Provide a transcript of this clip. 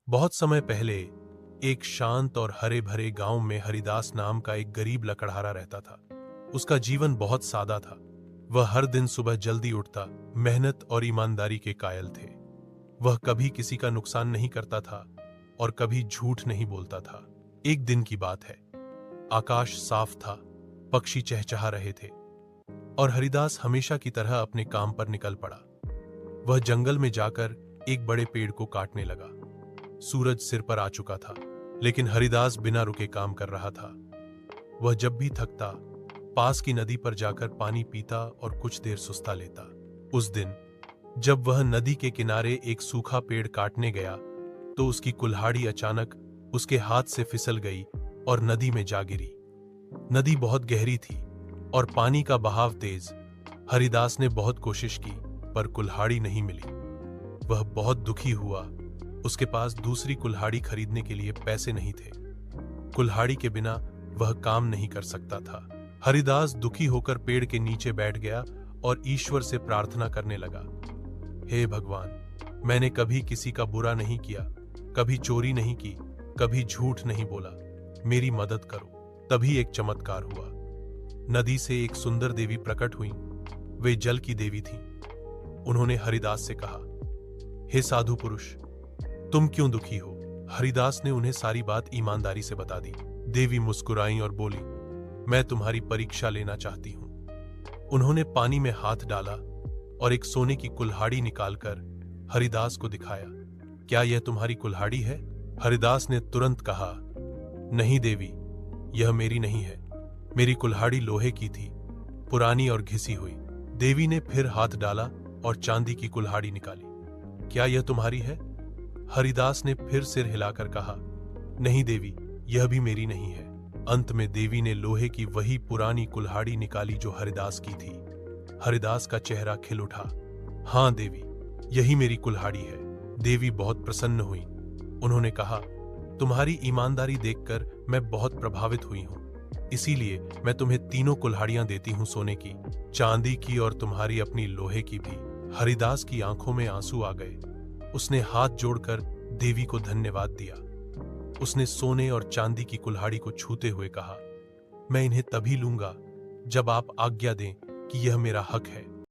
बहुत समय पहले एक शांत और हरे भरे गांव में हरिदास नाम का एक गरीब लकड़हारा रहता था। उसका जीवन बहुत सादा था। वह हर दिन सुबह जल्दी उठता, मेहनत और ईमानदारी के कायल थे। वह कभी किसी का नुकसान नहीं करता था और कभी झूठ नहीं बोलता था। एक दिन की बात है। आकाश साफ था, पक्षी चहचहा रहे थे और हरिदास हमेशा की तरह अपने काम पर निकल पड़ा। वह जंगल में जाकर एक बड़े पेड़ को काटने लगा। सूरज सिर पर आ चुका था, लेकिन हरिदास बिना रुके काम कर रहा था। वह जब भी थकता, पास की नदी पर जाकर पानी पीता और कुछ देर सुस्ता लेता। उस दिन जब वह नदी के किनारे एक सूखा पेड़ काटने गया, तो उसकी कुल्हाड़ी अचानक उसके हाथ से फिसल गई और नदी में जा गिरी। नदी बहुत गहरी थी और पानी का बहाव तेज। हरिदास ने बहुत कोशिश की, पर कुल्हाड़ी नहीं मिली। वह बहुत दुखी हुआ। उसके पास दूसरी कुल्हाड़ी खरीदने के लिए पैसे नहीं थे। कुल्हाड़ी के बिना वह काम नहीं कर सकता था। हरिदास दुखी होकर पेड़ के नीचे बैठ गया और ईश्वर से प्रार्थना करने लगा। हे भगवान, मैंने कभी किसी का बुरा नहीं किया, कभी चोरी नहीं की, कभी झूठ नहीं बोला। मेरी मदद करो। तभी एक चमत्कार हुआ। नदी से एक सुंदर देवी प्रकट हुई। वे जल की देवी थीं। उन्होंने हरिदास से कहा, हे साधु पुरुष, तुम क्यों दुखी हो? हरिदास ने उन्हें सारी बात ईमानदारी से बता दी। देवी मुस्कुराई और बोली, मैं तुम्हारी परीक्षा लेना चाहती हूं। उन्होंने पानी में हाथ डाला और एक सोने की कुल्हाड़ी निकालकर हरिदास को दिखाया। क्या यह तुम्हारी कुल्हाड़ी है? हरिदास ने तुरंत कहा, नहीं देवी, यह मेरी नहीं है। मेरी कुल्हाड़ी लोहे की थी, पुरानी और घिसी हुई। देवी ने फिर हाथ डाला और चांदी की कुल्हाड़ी निकाली। क्या यह तुम्हारी है? हरिदास ने फिर सिर हिलाकर कहा, नहीं देवी, यह भी मेरी नहीं है। अंत में देवी ने लोहे की वही पुरानी कुल्हाड़ी निकाली जो हरिदास की थी। हरिदास का चेहरा खिल उठा। हां देवी, यही मेरी कुल्हाड़ी है। देवी बहुत प्रसन्न हुई। उन्होंने कहा, तुम्हारी ईमानदारी देखकर मैं बहुत प्रभावित हुई हूं। इसीलिए मैं तुम्हें तीनों कुल्हाड़ियां देती हूं, सोने की, चांदी की और तुम्हारी अपनी लोहे की भी। हरिदास की आंखों में आंसू आ गए। उसने हाथ जोड़कर देवी को धन्यवाद दिया। उसने सोने और चांदी की कुल्हाड़ी को छूते हुए कहा, मैं इन्हें तभी लूंगा जब आप आज्ञा दें कि यह मेरा हक है।